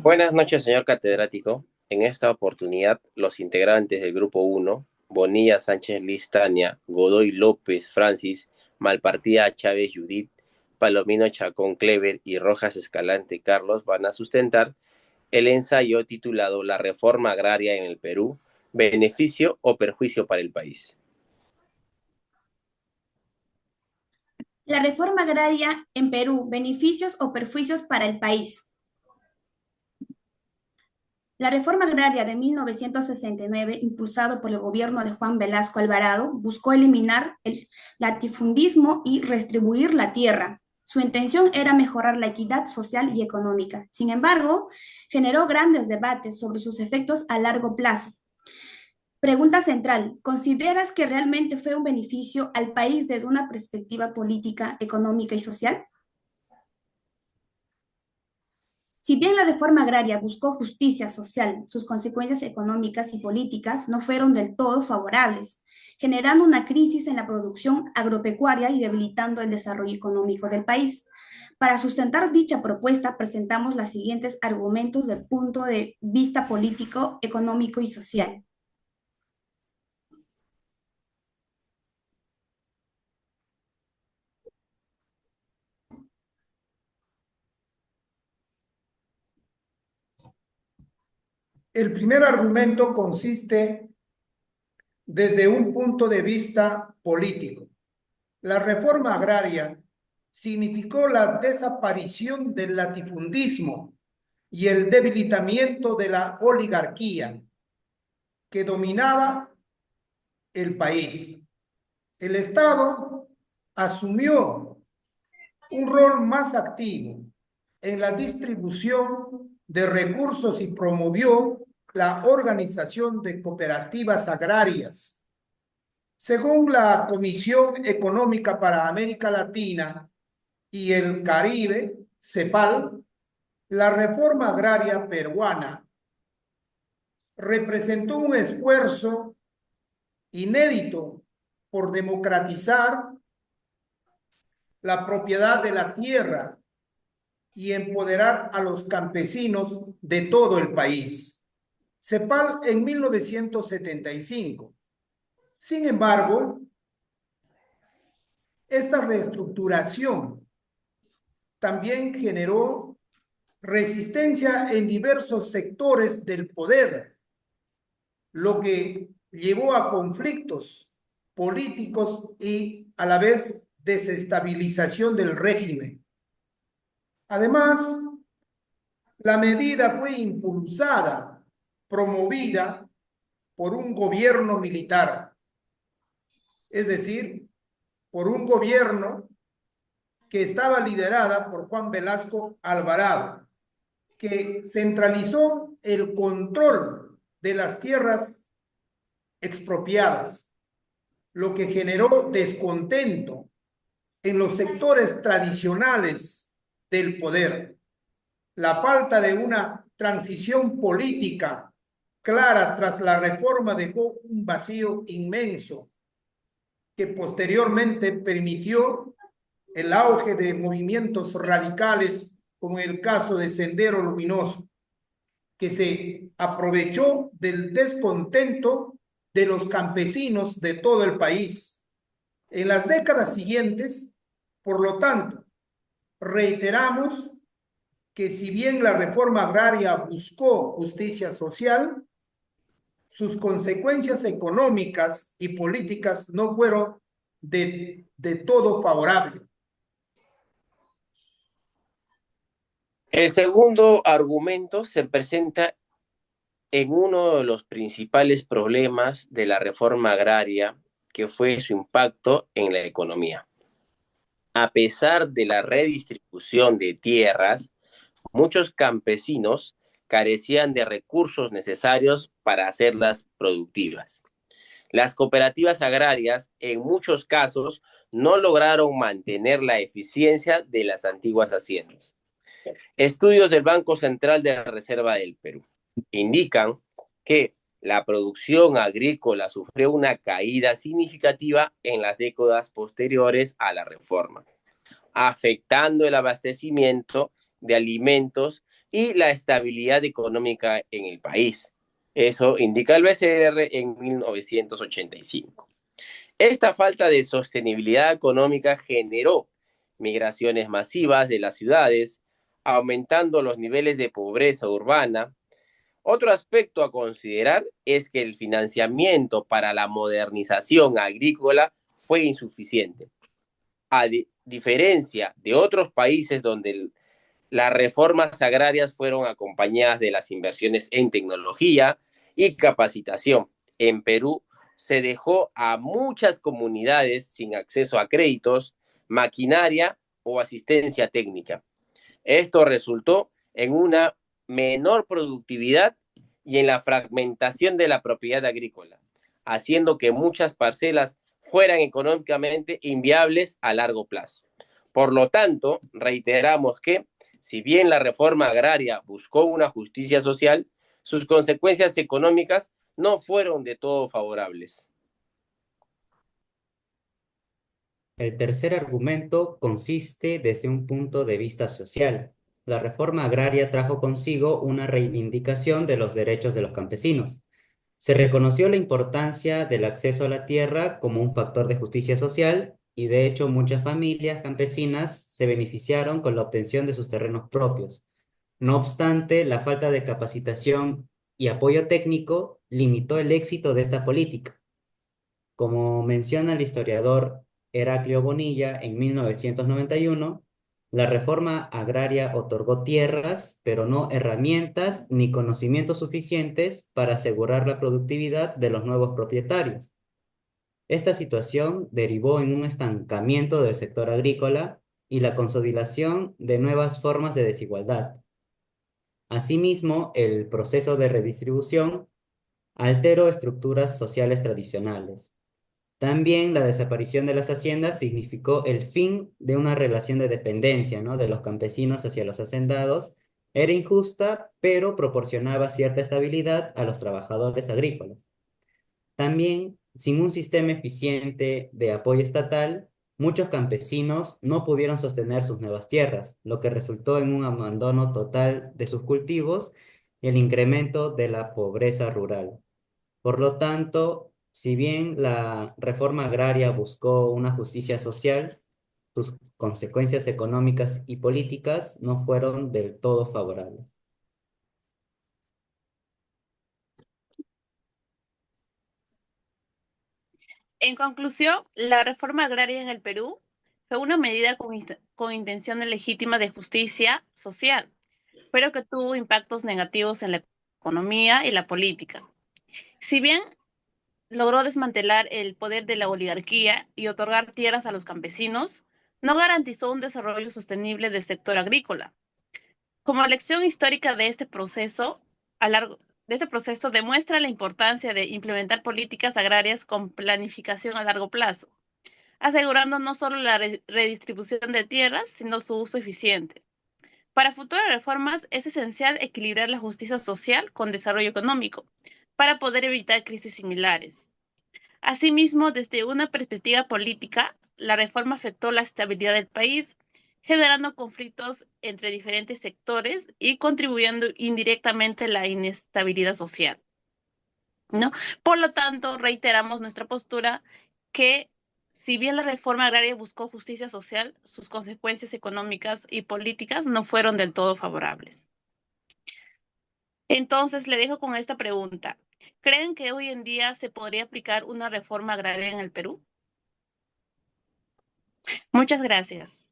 Buenas noches, señor catedrático. En esta oportunidad, los integrantes del Grupo 1, Bonilla Sánchez Listania, Godoy López Francis, Malpartida Chávez Judith, Palomino Chacón Clever y Rojas Escalante Carlos van a sustentar el ensayo titulado La reforma agraria en el Perú, beneficio o perjuicio para el país. La reforma agraria en Perú, beneficios o perjuicios para el país. La reforma agraria de 1969, impulsado por el gobierno de Juan Velasco Alvarado, buscó eliminar el latifundismo y redistribuir la tierra. Su intención era mejorar la equidad social y económica. Sin embargo, generó grandes debates sobre sus efectos a largo plazo. Pregunta central, ¿consideras que realmente fue un beneficio al país desde una perspectiva política, económica y social? Si bien la reforma agraria buscó justicia social, sus consecuencias económicas y políticas no fueron del todo favorables, generando una crisis en la producción agropecuaria y debilitando el desarrollo económico del país. Para sustentar dicha propuesta, presentamos los siguientes argumentos del punto de vista político, económico y social. El primer argumento consiste desde un punto de vista político. La reforma agraria significó la desaparición del latifundismo y el debilitamiento de la oligarquía que dominaba el país. El Estado asumió un rol más activo en la distribución de recursos y promovió la organización de cooperativas agrarias. Según la Comisión Económica para América Latina y el Caribe, CEPAL, la reforma agraria peruana representó un esfuerzo inédito por democratizar la propiedad de la tierra y empoderar a los campesinos de todo el país. CEPAL en 1975. Sin embargo, esta reestructuración también generó resistencia en diversos sectores del poder, lo que llevó a conflictos políticos y a la vez desestabilización del régimen. Además, la medida fue impulsada, promovida por un gobierno militar, es decir, por un gobierno que estaba liderada por Juan Velasco Alvarado, que centralizó el control de las tierras expropiadas, lo que generó descontento en los sectores tradicionales del poder. La falta de una transición política clara tras la reforma dejó un vacío inmenso que posteriormente permitió el auge de movimientos radicales, como el caso de Sendero Luminoso, que se aprovechó del descontento de los campesinos de todo el país. En las décadas siguientes, por lo tanto, reiteramos que si bien la reforma agraria buscó justicia social, sus consecuencias económicas y políticas no fueron de todo favorables. El segundo argumento se presenta en uno de los principales problemas de la reforma agraria, que fue su impacto en la economía. A pesar de la redistribución de tierras, muchos campesinos carecían de recursos necesarios para hacerlas productivas. Las cooperativas agrarias, en muchos casos, no lograron mantener la eficiencia de las antiguas haciendas. Estudios del Banco Central de la Reserva del Perú indican que la producción agrícola sufrió una caída significativa en las décadas posteriores a la reforma, afectando el abastecimiento de alimentos y la estabilidad económica en el país. Eso indica el BCR en 1985. Esta falta de sostenibilidad económica generó migraciones masivas de las ciudades, aumentando los niveles de pobreza urbana. Otro aspecto a considerar es que el financiamiento para la modernización agrícola fue insuficiente. A diferencia de otros países donde las reformas agrarias fueron acompañadas de las inversiones en tecnología y capacitación. En Perú se dejó a muchas comunidades sin acceso a créditos, maquinaria o asistencia técnica. Esto resultó en una menor productividad y en la fragmentación de la propiedad agrícola, haciendo que muchas parcelas fueran económicamente inviables a largo plazo. Por lo tanto, reiteramos que, si bien la reforma agraria buscó una justicia social, sus consecuencias económicas no fueron de todo favorables. El tercer argumento consiste desde un punto de vista social. La reforma agraria trajo consigo una reivindicación de los derechos de los campesinos. Se reconoció la importancia del acceso a la tierra como un factor de justicia social y de hecho muchas familias campesinas se beneficiaron con la obtención de sus terrenos propios. No obstante, la falta de capacitación y apoyo técnico limitó el éxito de esta política. Como menciona el historiador Heraclio Bonilla en 1991, la reforma agraria otorgó tierras, pero no herramientas ni conocimientos suficientes para asegurar la productividad de los nuevos propietarios. Esta situación derivó en un estancamiento del sector agrícola y la consolidación de nuevas formas de desigualdad. Asimismo, el proceso de redistribución alteró estructuras sociales tradicionales. También la desaparición de las haciendas significó el fin de una relación de dependencia, ¿no?, de los campesinos hacia los hacendados. Era injusta, pero proporcionaba cierta estabilidad a los trabajadores agrícolas. También, sin un sistema eficiente de apoyo estatal, muchos campesinos no pudieron sostener sus nuevas tierras, lo que resultó en un abandono total de sus cultivos y el incremento de la pobreza rural. Por lo tanto, si bien la reforma agraria buscó una justicia social, sus consecuencias económicas y políticas no fueron del todo favorables. En conclusión, la reforma agraria en el Perú fue una medida con intención legítima de justicia social, pero que tuvo impactos negativos en la economía y la política. Si bien logró desmantelar el poder de la oligarquía y otorgar tierras a los campesinos, no garantizó un desarrollo sostenible del sector agrícola. Como lección histórica de este proceso, demuestra la importancia de implementar políticas agrarias con planificación a largo plazo, asegurando no solo la redistribución de tierras, sino su uso eficiente. Para futuras reformas es esencial equilibrar la justicia social con desarrollo económico para poder evitar crisis similares. Asimismo, desde una perspectiva política, la reforma afectó la estabilidad del país, generando conflictos entre diferentes sectores y contribuyendo indirectamente a la inestabilidad social, ¿no? Por lo tanto, reiteramos nuestra postura que si bien la reforma agraria buscó justicia social, sus consecuencias económicas y políticas no fueron del todo favorables. Entonces, le dejo con esta pregunta. ¿Creen que hoy en día se podría aplicar una reforma agraria en el Perú? Muchas gracias.